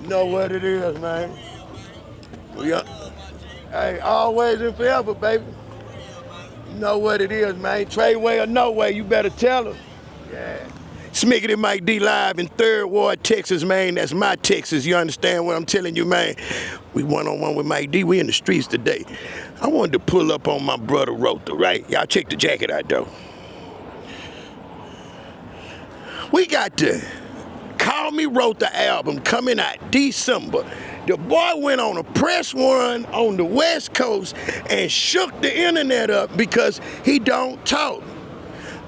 You know what it is, man. We are, hey, always and forever, baby. You know what it is, man. Trade way or no way, you better tell them. Yeah. Smiggity Mike D live in 3rd Ward, Texas, man. That's my Texas. You understand what I'm telling you, man? We one-on-one with Mike D. We in the streets today. I wanted to pull up on my brother Rotha, right? Y'all check the jacket out, though. We got the Call Me Rotha album coming out December. The boy went on a press run on the West Coast and shook the internet up because he don't talk.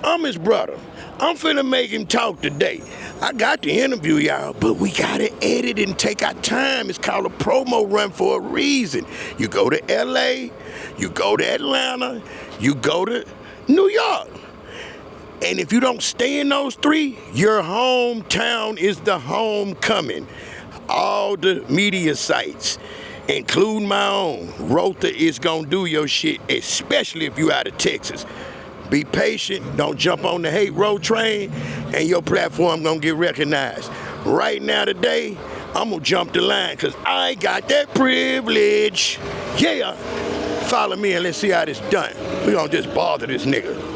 I'm his brother. I'm finna make him talk today. I got the interview, y'all, but we gotta edit and take our time. It's called a promo run for a reason. You go to LA, you go to Atlanta, you go to New York. And if you don't stay in those 3, your hometown is the homecoming. All the media sites, including my own, Rotha is gonna do your shit, especially if you out of Texas. Be patient, don't jump on the hate road train, and your platform gonna get recognized. Right now today, I'm gonna jump the line, cause I ain't got that privilege. Yeah, follow me and let's see how this done. We gonna just bother this nigga.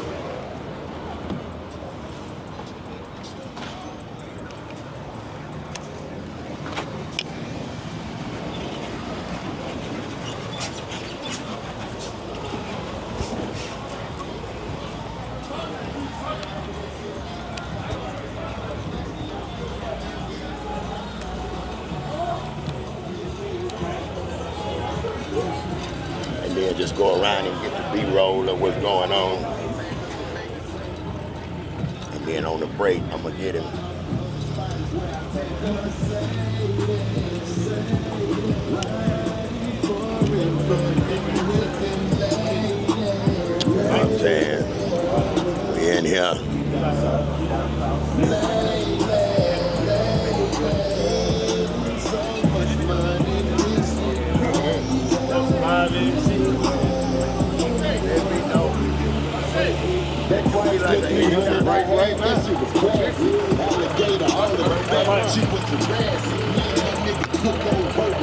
Just go around and get the B-roll of what's going on. And then on the break, I'm gonna get him. You know what I'm saying? We in here.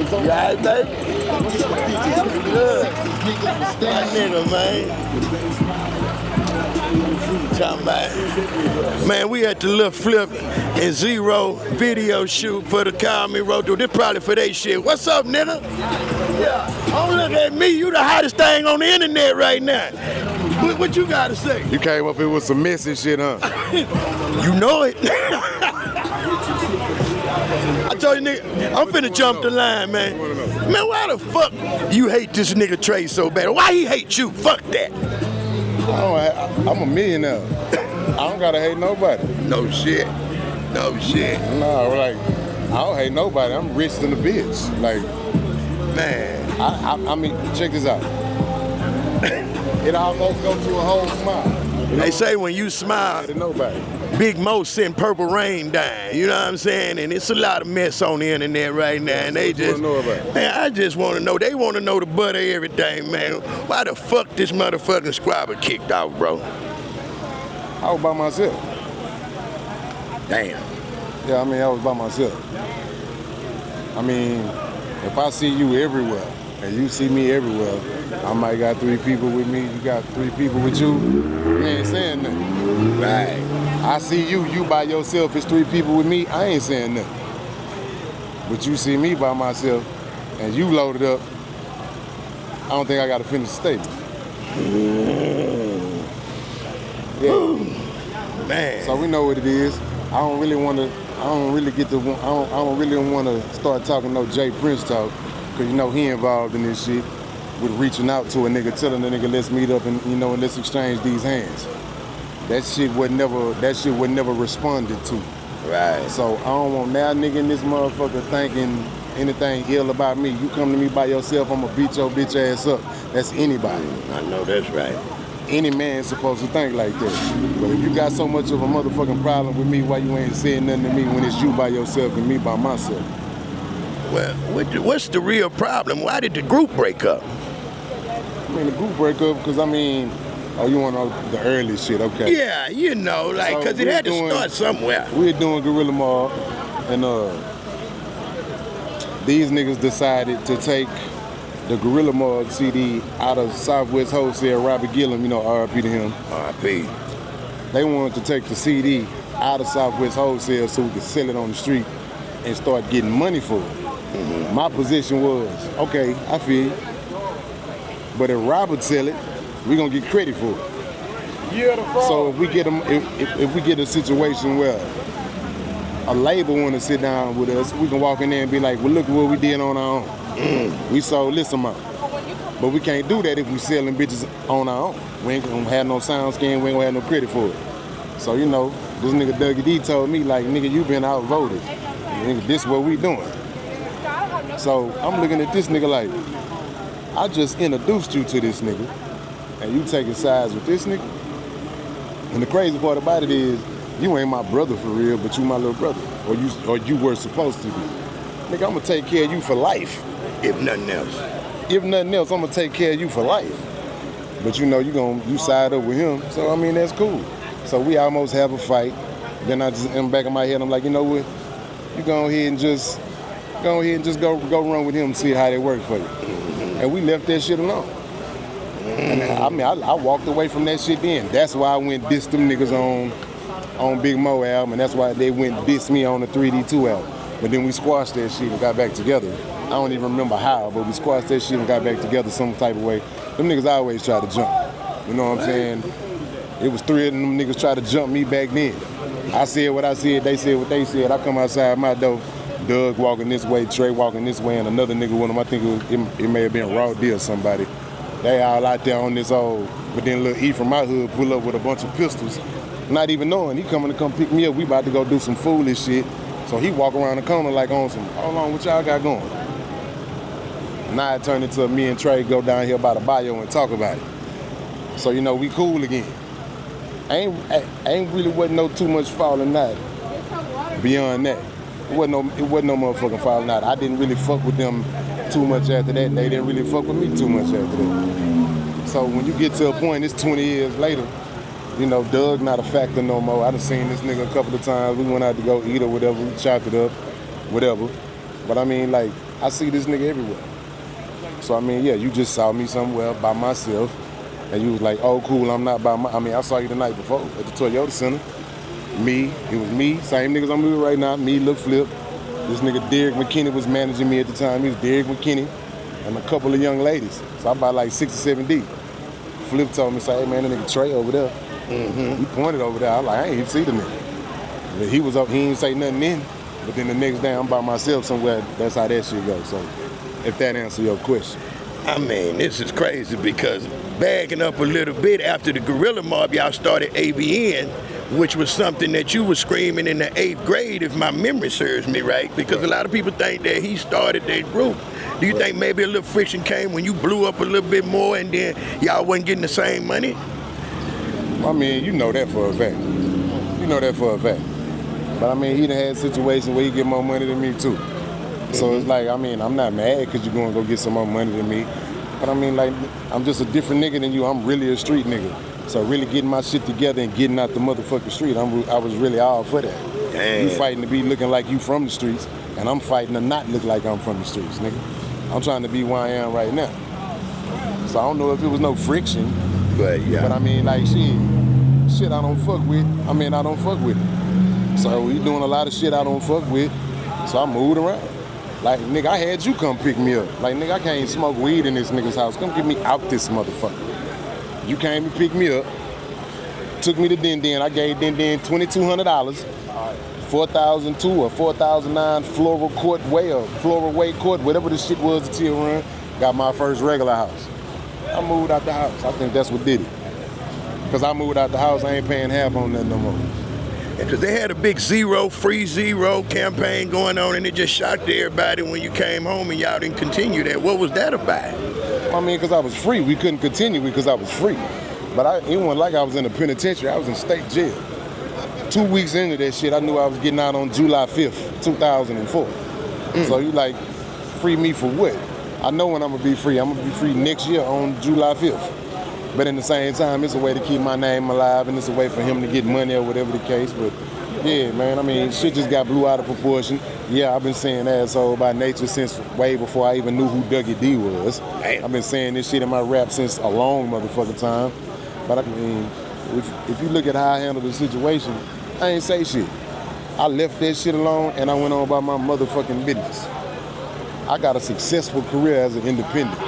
You alright, baby? Good. My nigga, man. Talking about, man, we at the Lil Flip and Z-Ro video shoot for the Call Me Rotha. This probably for they shit. What's up, nigga? Yeah. Don't look at me. You the hottest thing on the internet right now. What you gotta say? You came up here with some messy shit, huh? You know it. I told you, nigga, I'm finna jump the line, man. Man, why the fuck you hate this nigga Trey so bad? Why he hate you? Fuck that. I'm a millionaire. I don't gotta hate nobody. No shit. No shit. No, like, I don't hate nobody. I'm rich than a bitch. Like, man. I mean, check this out. It almost goes to a whole smile. You know? They say when you smile, nobody. Big Mo sent Purple Rain down. You know what I'm saying? And it's a lot of mess on the internet right now. And they just, man, I just want to know. They want to know the butt of everything, man. Why the fuck this motherfucking squabble kicked off, bro? I was by myself. Damn. Yeah, I mean, I was by myself. I mean, if I see you everywhere and you see me everywhere, I might got 3 people with me, you got 3 people with you, you ain't saying nothing. Right. I see you by yourself, it's 3 people with me, I ain't saying nothing. But you see me by myself and you loaded up, I don't think I gotta finish the statement. Yeah. Man. So we know what it is. I don't really want to start talking no Jay Prince talk, because you know he involved in this shit with reaching out to a nigga, telling the nigga let's meet up and and let's exchange these hands. That shit was never responded to. Right. So I don't want now nigga in this motherfucker thinking anything ill about me. You come to me by yourself, I'ma beat your bitch ass up. That's anybody. I know that's right. Any man's supposed to think like that. But if you got so much of a motherfucking problem with me, why you ain't saying nothing to me when it's you by yourself and me by myself? Well, what's the real problem? Why did the group break up? I mean, the group break up because, I mean, Oh, you want to know the early shit? Okay. Yeah, you know, like, So because it had to start somewhere. We were doing Gorilla Mob, and these niggas decided to take the Gorilla Mob CD out of Southwest Wholesale, Robert Gillum, you know, R.I.P. to him. R.I.P. They wanted to take the CD out of Southwest Wholesale so we could sell it on the street and start getting money for it. Mm-hmm. My position was, okay, I feel you. But if Robert sell it, we're gonna get credit for it. So if we get them, if we get a situation where a label wanna sit down with us, we can walk in there and be like, well, look what we did on our own. We sold this amount. But we can't do that if we selling bitches on our own. We ain't gonna have no sound scan, we ain't gonna have no credit for it. So, you know, this nigga Dougie D told me, like, nigga, you been outvoted. Nigga, this what we doing. So I'm looking at this nigga like, I just introduced you to this nigga, and you taking sides with this nigga? And the crazy part about it is, you ain't my brother for real, but you my little brother. Or you were supposed to be. Nigga, I'm gonna take care of you for life. If nothing else. If nothing else, I'm gonna take care of you for life. But you know, you side up with him, so I mean, that's cool. So we almost have a fight. Then I just, in the back of my head, I'm like, you know what? You go ahead and just go run with him and see how they work for you. And we left that shit alone. And I mean, I walked away from that shit then. That's why I went diss them niggas on Big Mo album, and that's why they went diss me on the 3D2 album. But then we squashed that shit and got back together. I don't even remember how, but we squashed that shit and got back together some type of way. Them niggas always try to jump. You know what I'm saying? It was three of them niggas try to jump me back then. I said what I said, they said what they said. I come outside my door, Doug walking this way, Trey walking this way, and another nigga with him. I think it may have been Rotha or somebody. They all out there on this old, but then little E from my hood pull up with a bunch of pistols, not even knowing. He coming to come pick me up. We about to go do some foolish shit. So he walk around the corner like on some, hold on, what y'all got going? Now it turned into me and Trey go down here by the bayou and talk about it. So, you know, we cool again. Ain't really wasn't no too much falling out beyond that. It wasn't no motherfucking falling out. I didn't really fuck with them too much after that. They didn't really fuck with me too much after that. So when you get to a point, it's 20 years later, you know, Doug not a factor no more. I done seen this nigga a couple of times. We went out to go eat or whatever, we chopped it up, whatever. But I mean, like, I see this nigga everywhere. So I mean, yeah, you just saw me somewhere by myself, and you was like, oh, cool, I'm not by my, I mean, I saw you the night before at the Toyota Center. It was me, same niggas I'm with right now, me, Lil Flip. This nigga D-RECK McKinney was managing me at the time. He was D-RECK McKinney and a couple of young ladies. So I bought like 6 or 7 deep. Flip told me, say, hey man, that nigga Trey over there. He pointed over there. I was like, I ain't even see the nigga. But he was up, he ain't say nothing then. But then the next day I'm by myself somewhere. That's how that shit goes. So if that answers your question. I mean, this is crazy because bagging up a little bit after the Gorilla Mob, y'all started ABN, which was something that you were screaming in the 8th grade, if my memory serves me right, because a lot of people think that he started that group. Do you think maybe a little friction came when you blew up a little bit more and then y'all wasn't getting the same money? I mean, you know that for a fact. You know that for a fact. But I mean, he done had situations where he get more money than me too. So it's like, I mean, I'm not mad because you're going to go get some more money than me. But I mean, like, I'm just a different nigga than you. I'm really a street nigga. So really getting my shit together and getting out the motherfucking street, I was really all for that. Damn. You fighting to be looking like you from the streets, and I'm fighting to not look like I'm from the streets, nigga. I'm trying to be where I am right now. So I don't know if it was no friction. But yeah. But I mean, like, shit I don't fuck with. I mean, I don't fuck with it. So he doing a lot of shit I don't fuck with. So I moved around. Like, nigga, I had you come pick me up. Like, nigga, I can't smoke weed in this nigga's house. Come get me out this motherfucker. You came and picked me up, took me to Den. I gave Den $2,200, 4002 or 4009 Floral Court Way or Floral Way Court, whatever the shit was, the Teal Run. Got my first regular house. I moved out the house. I think that's what did it. Because I moved out the house, I ain't paying half on that no more. Because they had a big Zro, free Zro campaign going on, and it just shocked everybody when you came home and y'all didn't continue that. What was that about? I mean, because I was free. We couldn't continue because I was free. But it wasn't like I was in a penitentiary. I was in state jail. 2 weeks into that shit, I knew I was getting out on July 5th, 2004. So you like, free me for what? I know when I'm going to be free. I'm going to be free next year on July 5th. But in the same time, it's a way to keep my name alive, and it's a way for him to get money or whatever the case. But yeah, man, I mean, shit just got blew out of proportion. Yeah, I've been saying asshole by nature since way before I even knew who Dougie D was. Damn. I've been saying this shit in my rap since a long motherfucking time. But I mean, if you look at how I handled the situation, I ain't say shit. I left that shit alone and I went on about my motherfucking business. I got a successful career as an independent.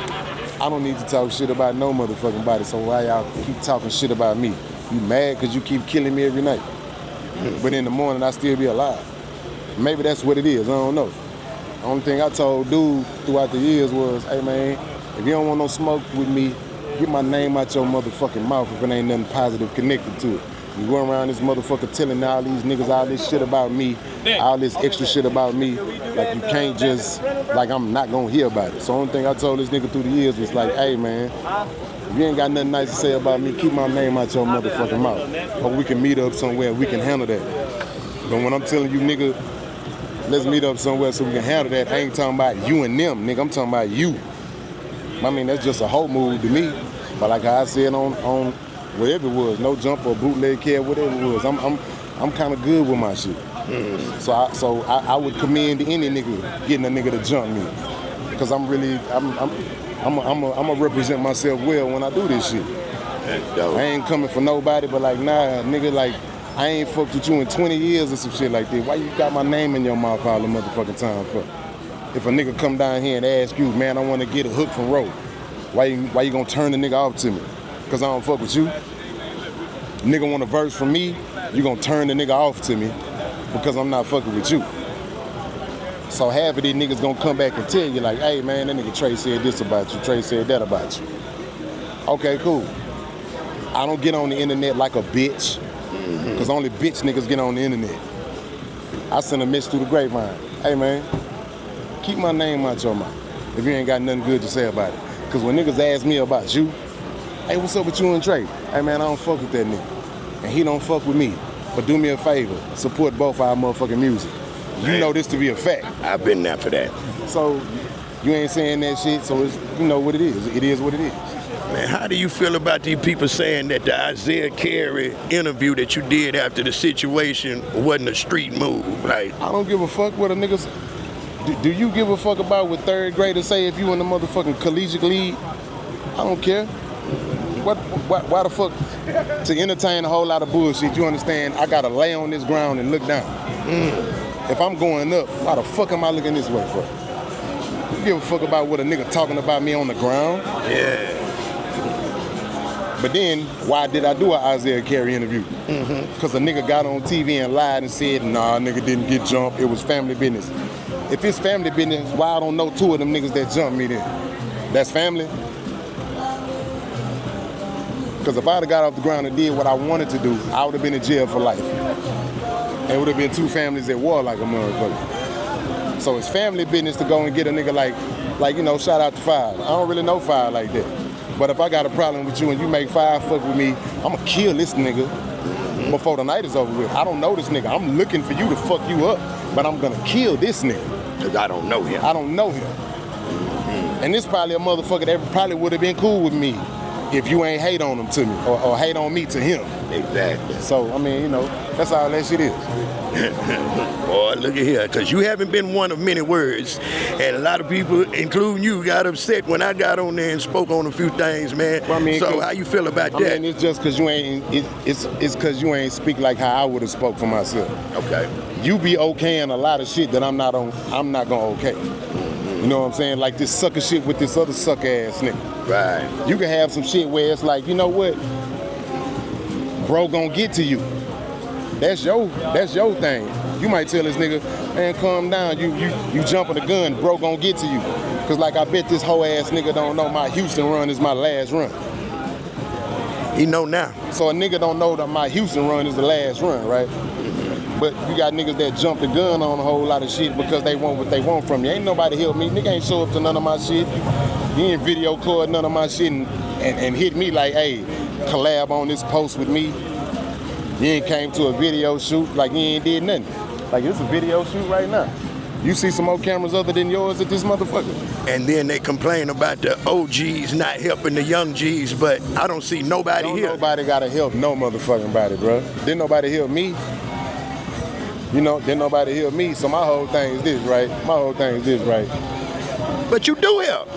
I don't need to talk shit about no motherfucking body, so why y'all keep talking shit about me? You mad because you keep killing me every night. But in the morning, I still be alive. Maybe that's what it is, I don't know. The only thing I told dude throughout the years was, hey man, if you don't want no smoke with me, get my name out your motherfucking mouth if it ain't nothing positive connected to it. You go around this motherfucker telling all these niggas all this shit about me, all this extra shit about me, like you can't just, like I'm not gonna hear about it. So the only thing I told this nigga through the years was like, hey man, if you ain't got nothing nice to say about me, keep my name out your motherfucking mouth. Or we can meet up somewhere, we can handle that. But when I'm telling you, nigga, let's meet up somewhere so we can handle that, I ain't talking about you and them, nigga, I'm talking about you. I mean, that's just a whole move to me. But like I said on whatever it was, no jump or bootleg care, whatever it was, I'm kind of good with my shit. So I would commend any nigga getting a nigga to jump me, because I'm gonna represent myself well when I do this shit. I ain't coming for nobody, but like nah, nigga, like I ain't fucked with you in 20 years or some shit like that. Why you got my name in your mouth all the motherfucking time for? If a nigga come down here and ask you, man, I want to get a hook from Ro, why you gonna turn the nigga off to me? Because I don't fuck with you? Nigga want a verse from me, you gonna turn the nigga off to me because I'm not fucking with you. So half of these niggas gonna come back and tell you like, hey man, that nigga Trey said this about you, Trey said that about you. Okay, cool. I don't get on the internet like a bitch, because only bitch niggas get on the internet. I send a message through the grapevine. Hey man, keep my name out your mouth if you ain't got nothing good to say about it. Because when niggas ask me about you, hey, what's up with you and Trey? Hey man, I don't fuck with that nigga. And he don't fuck with me. But do me a favor, support both our motherfucking music. You know this to be a fact. I've been there for that. So you ain't saying that shit, so it's, you know what it is. It is what it is. Man, how do you feel about these people saying that the Isaiah Carey interview that you did after the situation wasn't a street move? Like, I don't give a fuck what a nigga's. Do you give a fuck about what third graders say if you in the motherfucking collegiate league? I don't care. Why the fuck to entertain a whole lot of bullshit? You understand? I gotta lay on this ground and look down. If I'm going up, why the fuck am I looking this way for? You give a fuck about what a nigga talking about me on the ground? yeah. But then, why did I do an Isaiah Carey interview? Because a nigga got on TV and lied and said, nah, nigga didn't get jumped, it was family business. If it's family business, why I don't know two of them niggas that jumped me then? That's family? Because if I'd have got off the ground and did what I wanted to do, I would have been in jail for life. And it would have been two families at war like a motherfucker. So it's family business to go and get a nigga like you know, shout out to Five. I don't really know Five like that. But if I got a problem with you and you make Five fuck with me, I'ma kill this nigga before the night is over with. I don't know this nigga. I'm looking for you to fuck you up, but I'm gonna kill this nigga. Because I don't know him. I don't know him. And this probably a motherfucker that probably would have been cool with me if you ain't hate on him to me or hate on me to him. Exactly. So, I mean, you know, that's all that shit is. Boy, look at here, because you haven't been one of many words. And a lot of people, including you, got upset when I got on there and spoke on a few things, man. Well, I mean, so how you feel about that? I mean, it's just because you ain't, it's because you ain't speak like how I would have spoke for myself. Okay. You be okaying a lot of shit that I'm not gonna okay. You know what I'm saying? Like this sucker shit with this other sucker ass nigga. Right. You can have some shit where it's like, you know what? Bro gonna get to you. That's your thing. You might tell this nigga, man, calm down. You jumping the gun, bro gonna get to you. Cause like I bet this whole ass nigga don't know my Houston run is my last run. He know now. So a nigga don't know that my Houston run is the last run, right? But you got niggas that jump the gun on a whole lot of shit because they want what they want from you. Ain't nobody help me. Nigga ain't show up to none of my shit. He ain't video record none of my shit and hit me like, hey, collab on this post with me. You ain't came to a video shoot, like you ain't did nothing. Like it's a video shoot right now. You see some more cameras other than yours at this motherfucker? And then they complain about the OGs not helping the young G's, but I don't see nobody here. Nobody gotta help no motherfucking body, bro. Didn't nobody help me. You know, didn't nobody help me, so my whole thing is this, right? But you do help.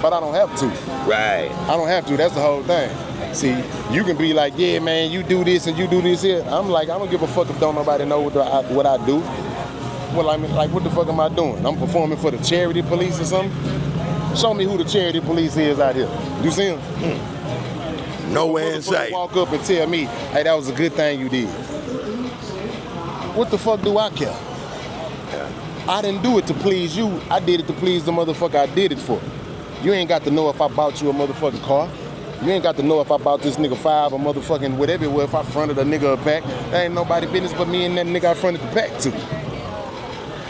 But I don't have to. Right. I don't have to, that's the whole thing. See, you can be like, yeah, man, you do this and you do this here. I'm like, I don't give a fuck if don't nobody know what I do. Well, I mean, like, what the fuck am I doing? I'm performing for the charity police or something? Show me who the charity police is out here. You see them? Nowhere in sight. Walk up and tell me, hey, that was a good thing you did. What the fuck do I care? I didn't do it to please you. I did it to please the motherfucker I did it for. You ain't got to know if I bought you a motherfucking car. You ain't got to know if I bought this nigga 5 or motherfucking whatever it was, if I fronted a nigga a pack. That ain't nobody business but me and that nigga I fronted the pack to.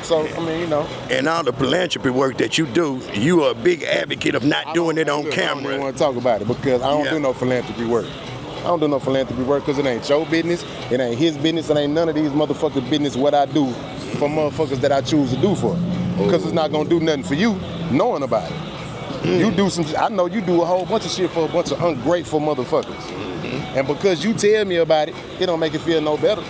So, I mean, you know. And all the philanthropy work that you do, you are a big advocate of not doing it on camera. I don't even want to talk about it because I don't do no philanthropy work. I don't do no philanthropy work because it ain't your business, it ain't his business, it ain't none of these motherfuckers' business what I do for motherfuckers that I choose to do for. Because it's not gonna do nothing for you knowing about it. You do some, I know you do a whole bunch of shit for a bunch of ungrateful motherfuckers. And because you tell me about it, it don't make it feel no better.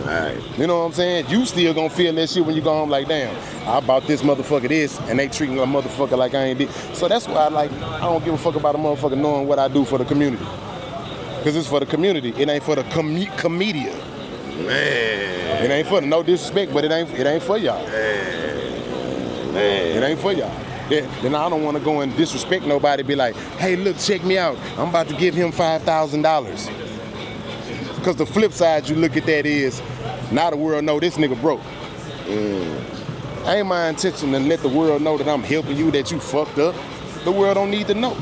Right. You know what I'm saying? You still gonna feel that shit when you go home like, damn, I bought this motherfucker this, and they treating a motherfucker like I ain't did. So that's why I don't give a fuck about a motherfucker knowing what I do for the community. Because it's for the community, it ain't for the comedian. Man. It ain't for no disrespect, but it ain't for y'all. Man. It ain't for y'all. Then I don't want to go and disrespect nobody, be like, hey, look, check me out. I'm about to give him $5,000. Because the flip side you look at that is, now the world know this nigga broke. Ain't my intention to let the world know that I'm helping you, that you fucked up. The world don't need to know.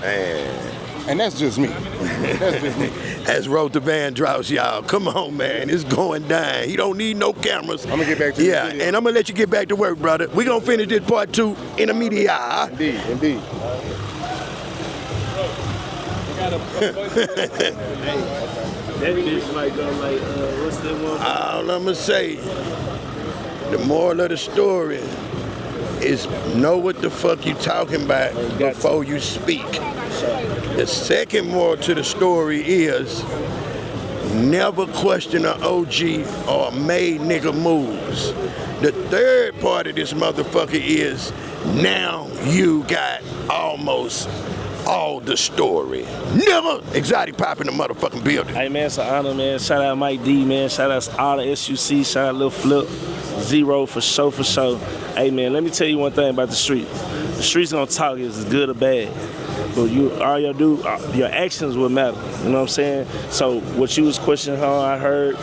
Man. And that's just me. That's just me. As Rotha Van Drouse, y'all. Come on, man. It's going down. He don't need no cameras. I'm going to get back to this video. And I'm going to let you get back to work, brother. We're going to finish this part 2 in a media. Indeed. That bitch might go like, what's that one? All I'm going to say, the moral of the story is know what the fuck you talking about before you speak. The second moral to the story is never question an OG or made nigga moves. The third part of this motherfucker is now you got almost all the story. Never exotic pop in the motherfucking building. Hey man, it's an honor, man. Shout out Mike D, man. Shout out all the SUC. Shout out Lil Flip. Z-Ro for sure. Hey man, let me tell you one thing about the street. The street's gonna talk is good or bad. But your actions will matter. You know what I'm saying? So what you was questioning how I heard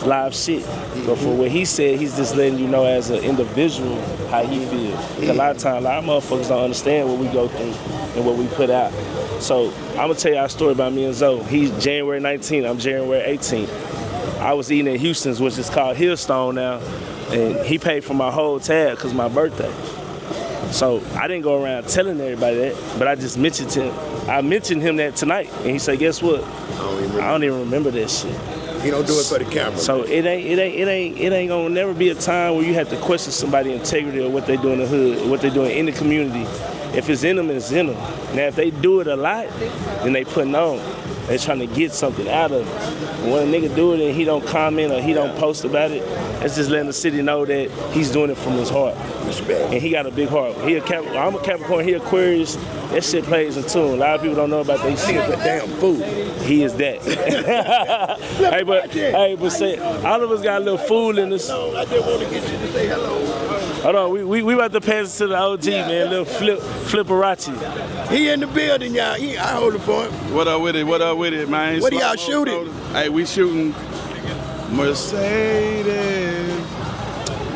live shit. But for what he said, he's just letting you know as an individual how he feels. A lot of times, a lot of motherfuckers don't understand what we go through and what we put out. So I'm gonna tell you our story about me and Zo. He's January 19th, I'm January 18th. I was eating at Houston's, which is called Hillstone now, and he paid for my whole tab because my birthday. So I didn't go around telling everybody that, but I just mentioned to him. I mentioned him that tonight, and he said, "Guess what? I don't even remember that shit." He don't do it for the camera. So it ain't gonna never be a time where you have to question somebody's integrity or what they do in the hood, or what they doing in the community. If it's in them, it's in them. Now if they do it a lot, then they putting on. They trying to get something out of it. When a nigga do it and he don't comment or he don't post about it, that's just letting the city know that he's doing it from his heart. Respect. And he got a big heart. I'm a Capricorn, he Aquarius. That shit plays in tune. A lot of people don't know about that shit. He's a damn fool. He is that. hey, but say, all of us got a little fool in us. I just want to get you to say hello. Hold on, we about to pass it to the OG, man. Little Flipperati. He in the building, y'all. I hold it for him. What up with it, man? What are y'all shooting? Hey, we shooting Mercedes.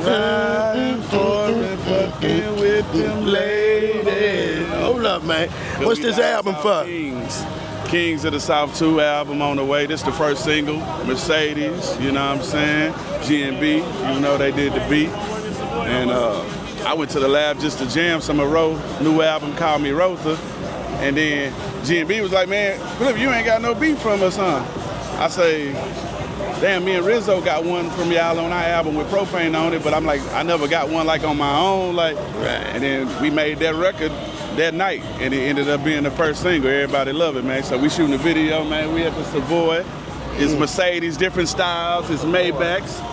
Riding for it, fucking with them ladies. Hold up, man. What's this album for? Kings of the South 2 album on the way. This the first single, Mercedes, you know what I'm saying? G&B, you know they did the beat. And I went to the lab just to jam some of Ro, new album called me Rotha. And then G&B was like, man, Flip, you ain't got no beat from us, huh? I say, damn, me and Rizzo got one from y'all on our album with Propane on it, but I'm like, I never got one like on my own, like. Right. And then we made that record that night, and it ended up being the first single. Everybody love it, man. So we shooting a video, man. We at the Savoy. It's Mercedes, different styles. It's Maybachs.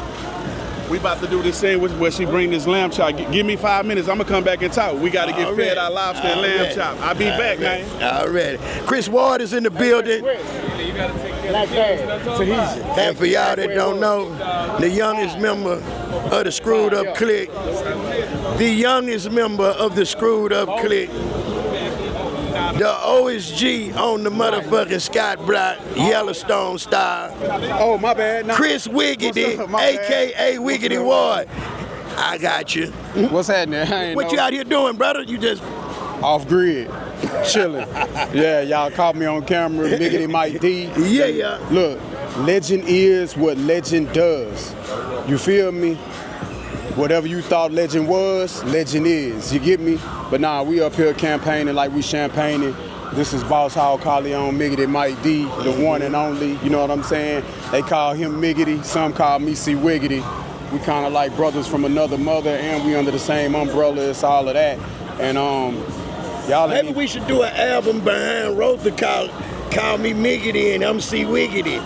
We about to do this thing where she bring this lamb chop. Give me 5 minutes. I'm gonna come back and talk. We got to get fed our lobster and lamb chop. I'll be back, man. Already. Chris Ward is in the building. And for y'all that don't know, the youngest member of the Screwed Up Clique, the youngest member of the Screwed Up Clique, the OSG on the motherfucking Scott Block, Yellowstone style. Oh, my bad. Nah. Chris Wiggity, a.k.a. Wiggity Ward. I got you. What's happening? What you out here doing, brother? You just... Off grid, chilling. Yeah, y'all caught me on camera, Miggity Mike D. Yeah. Look, legend is what legend does. You feel me? Whatever you thought legend was, legend is. You get me? But nah, we up here campaigning like we champagning. This is Boss Hog Corleone, Miggity Mike D, the one and only. You know what I'm saying? They call him Miggity, some call me C Wiggity. We kind of like brothers from another mother, and we under the same umbrella. It's all of that. And y'all maybe we should do an album behind Rotha called Call Me Miggity and I'm C Wiggity.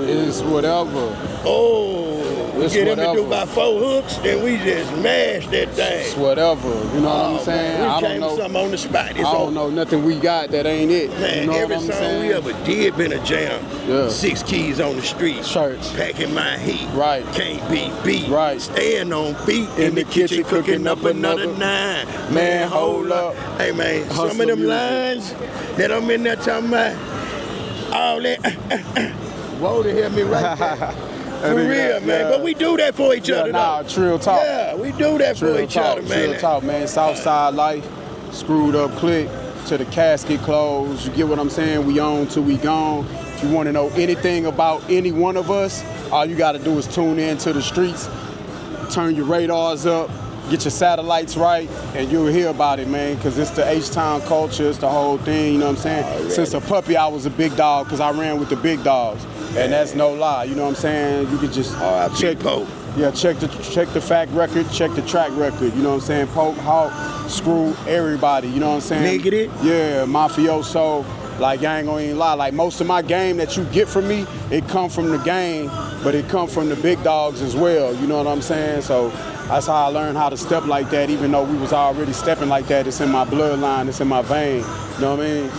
It's whatever. We get him to do about 4 hooks, then we just mash that thing. It's whatever. You know what I'm saying? Man, I we don't came know. something on the spot. I don't know nothing we got that ain't it. Man, you know every what I'm song saying? we ever did been a jam. Yeah. 6 keys on the street. Church. Packing my heat. Right. Can't be beat. Right. Staying on feet. In the kitchen cooking up another 9. Man, hold up. Hey, man, Hustle some of them music. lines that I'm in there talking about, all that, whoa, to hear me right there. For real, man. Yeah. But we do that for each other, Nah, though. trill talk. Yeah, we do that for each other, man. Trill talk, man. Southside life, Screwed Up Clique, to the casket close. You get what I'm saying? We on till we gone. If you want to know anything about any one of us, all you got to do is tune in to the streets, turn your radars up, get your satellites right, and you'll hear about it, man, because it's the H-Town culture, it's the whole thing, you know what I'm saying? Since a puppy, I was a big dog because I ran with the big dogs, and that's no lie, you know what I'm saying? You could just check the fact record, check the track record, you know what I'm saying? Poke, Hawk, Screw, everybody, you know what I'm saying? Miggity? Yeah, Mafioso. Like, I ain't gonna even lie, like most of my game that you get from me, it come from the game, but it come from the big dogs as well, you know what I'm saying? So that's how I learned how to step like that, even though we was already stepping like that. It's in my bloodline, it's in my vein, you know what I mean?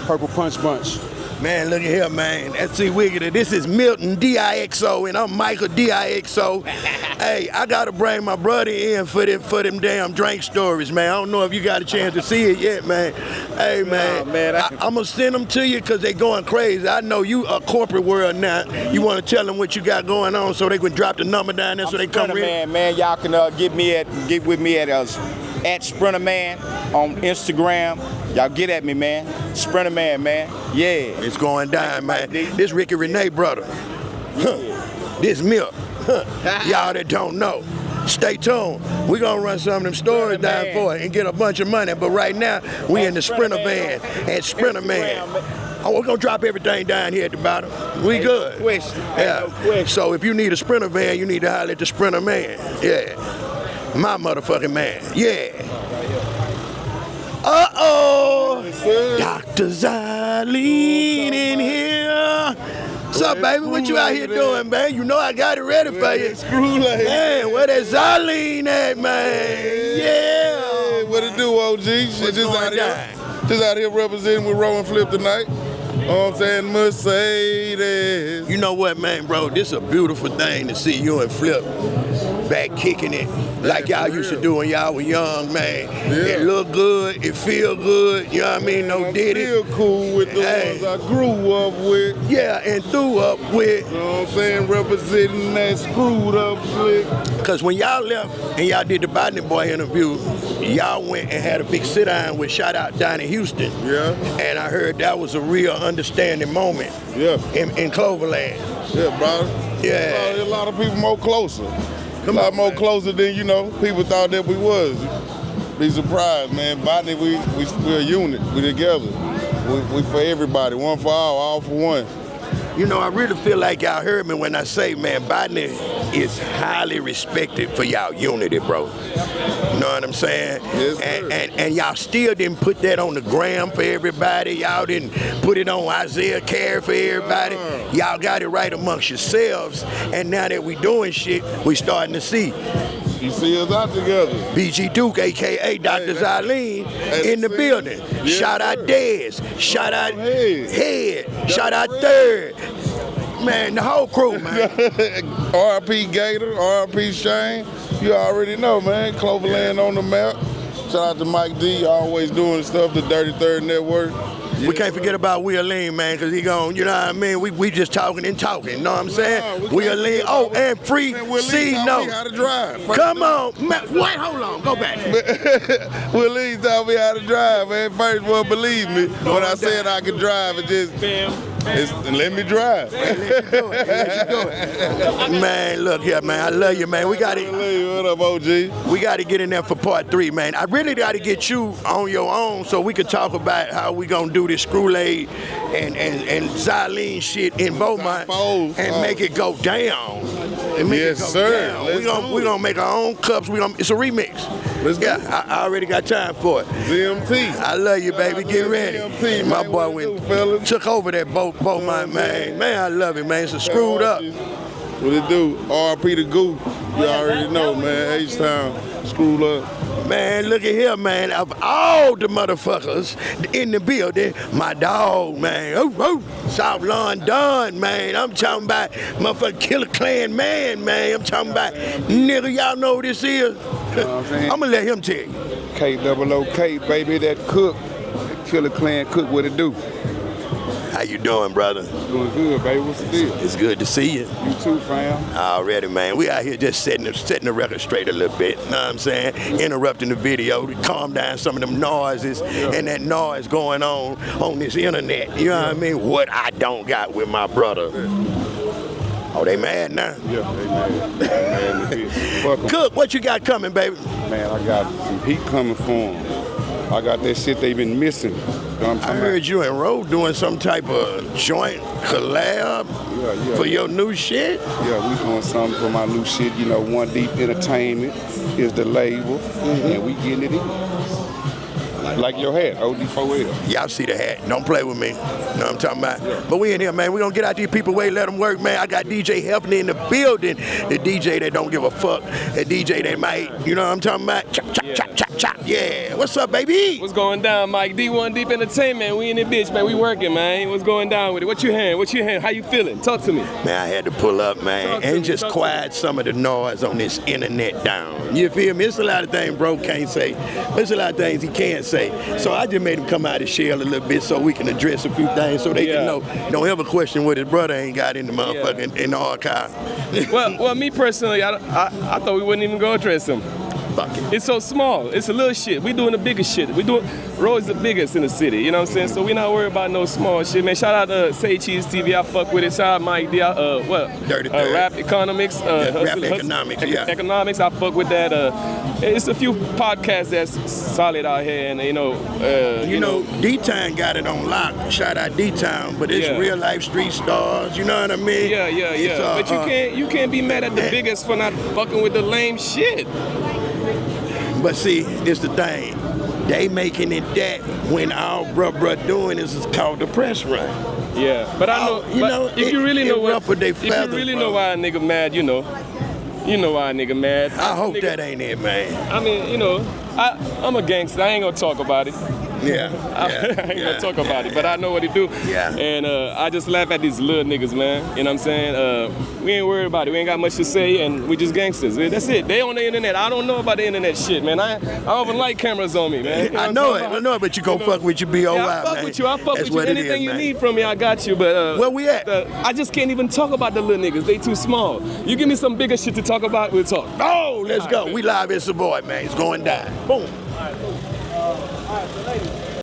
Purple Punch Bunch. Man, look at here, man. That's C Wiggity. This is Milton D-I-X-O, and I'm Michael D-I-X-O. Hey, I gotta bring my brother in for them damn drink stories, man. I don't know if you got a chance to see it yet, man. Hey, man, I'm gonna send them to you because they going crazy. I know you a corporate world now. You want to tell them what you got going on so they can drop the number down there so they come in? Man, y'all can get with me at Sprinterman on Instagram. Y'all get at me, man. Sprinterman, man. Yeah. It's going down, man. This Ricky Renee brother. This Milk. Y'all that don't know. Stay tuned. We're gonna run some of them stories down for it and get a bunch of money. But right now, we in the Sprinter van at Sprinter Man. Oh, we're gonna drop everything down here at the bottom. We good. Yeah. So if you need a Sprinter van, you need to holler at the Sprinter Man. Yeah. My motherfucking man. Yeah. Uh-oh. Dr. Zylene in here. What's up, baby? What you out here doing, man? You know I got it ready for you. Man, where that Zylene at, man? Yeah. What it do, OG? Shit, just out here representing with Row and Flip tonight. You know what I'm saying? Mercedes. You know what, man, bro? This is a beautiful thing to see you and Flip back kicking it like y'all used to do when y'all were young, man. It look good, it feel good, you know what I mean? No did it. Feel cool with the ones I grew up with. Yeah, and threw up with. You know what I'm saying? Representing that Screwed Up Clique. Because when y'all left and y'all did the Botany Boy interview, y'all went and had a big sit-down with shout out Donnie Houston. Yeah. And I heard that was a real understanding moment. Yeah. In Cloverland. Yeah, brother. Yeah. A lot of people more closer. A lot more closer than, people thought that we was. Be surprised, man. Botany, we're a unit. We together. We for everybody. One for all for one. You know, I really feel like y'all heard me when I say, man, Botany is highly respected for y'all unity, bro. You know what I'm saying? Yes, sir. And y'all still didn't put that on the gram for everybody. Y'all didn't put it on Isaiah Care for everybody. Y'all got it right amongst yourselves. And now that we doing shit, we starting to see. You see us out together. BG Duke, a.k.a. Dr. Zylene, in the building. Yes, shout out sir. Dez. Shout out Head. Head. Shout out Third. Man, the whole crew, man. R.I.P. Gator, R.I.P. Shane. You already know, man. Cloverland on the map. Shout out to Mike D, always doing stuff, the Dirty Third Network. We can't forget about Will Lean, man, because he gone, you know what I mean? We just talking and talking, you know what I'm saying? Will Lean, oh, and Free C taught me how to drive. Come on, man. Wait, hold on, go back. Will Lean taught me how to drive, man. First one, believe me, when I said I could drive, it just, let me drive. Let you do it. Man, look here, man. I love you, man. We got it. What up, OG? We got to get in there for part 3, man. I really got to get you on your own so we could talk about how we gonna do this Screw-Laid and Zylene shit in Beaumont and make it go down. Yes, sir. We're gonna make our own cups. It's a remix. Let's go. I already got time for it. ZMT. I love you, baby. Get ready. ZMT, My man. boy What it went do, fellas? took over that Beaumont, man. Man, I love it, man. It's a screwed up. What it do? R.P. the Goop. You already know, man. H-Town screwed up. Man, look at here, man. Of all the motherfuckers in the building, my dog, man. South London, man. I'm talking about motherfucking Killer Clan man. I'm talking about, nigga, y'all know who this is? I'm gonna let him tell you. K-double-O-K, baby, that cook. Killer Clan cook, what it do? How you doing, brother? Doing good, baby. What's the deal? It's good to see you. You too, fam. Already, man. We out here just setting the record straight a little bit. Know what I'm saying? Interrupting the video to calm down some of them noises and that noise going on this internet. You know what I mean? What I don't got with my brother. Oh, they mad now? Yeah, they mad. They mad in the bitch. Fuck 'em. Cook, what you got coming, baby? Man, I got some heat coming for them. I got that shit they been missing. You know what I'm I talking heard you and Ro doing some type of joint collab Yeah. for your new shit. Yeah, we doing something for my new shit. You know, One Deep Entertainment is the label, and we getting it in. Like your hat, OD4L. Y'all see the hat. Don't play with me. Know what I'm talking about? But we in here, man. We gonna get out these people way, let them work, man. I got DJ Hefner in the building. The DJ that don't give a fuck. The DJ that might, you know what I'm talking about? Chop, chop, chop, chop, chop. Yeah. What's up, baby? What's going down, Mike D? One Deep Entertainment. We in the bitch, man. We working, man. What's going down with it? What you hearing? How you feeling? Talk to me. Man, I had to pull up, man, Talk to and me, just talk to quiet some of the noise on this internet down. You feel me? It's a lot of things bro can't say. There's a lot of things he can't say. So I just made him come out of shell a little bit so we can address a few things so they can know. Don't ever question what his brother ain't got in the motherfucking in the archive. Well, me personally, I thought we wouldn't even go address him. Fuck it. It's so small. It's a little shit. We doing the biggest shit. Ro is the biggest in the city. You know what I'm saying? So we not worried about no small shit, man. Shout out to Say Cheese TV. I fuck with it. Shout out Mike D. Dirty Third. Rap Economics. Rap Economics, yeah. Economics. I fuck with that. It's a few podcasts that's solid out here, and You know, D-Town got it on lock. Shout out D-Town, but it's real life street stars. You know what I mean? Yeah. It's, But you can't be mad at the biggest for not fucking with the lame shit. But see, it's the thing. They making it that when our bruh doing this is called the press run. Yeah, but I know. You know, if you really know ruffled they if you feathers, really bro. know why a nigga mad, you know why a nigga mad. I hope that ain't it, man. I mean, I'm a gangster. I ain't gonna talk about it. Yeah. I ain't gonna talk about it, but I know what he do. Yeah. And I just laugh at these little niggas, man. You know what I'm saying? We ain't worried about it. We ain't got much to say, and we just gangsters. That's it. They on the internet. I don't know about the internet shit, man. I don't even like cameras on me, man. You know I know it, but you gon' fuck with your BOI, yeah, I fuck man. with you. I fuck That's with you. what it Anything is, you man. need from me, I got you. But Where we at? I just can't even talk about the little niggas. They too small. You give me some bigger shit to talk about, we'll talk. Oh, let's go. We live in Savoy, man. It's going down. Boom. All right, so ladies,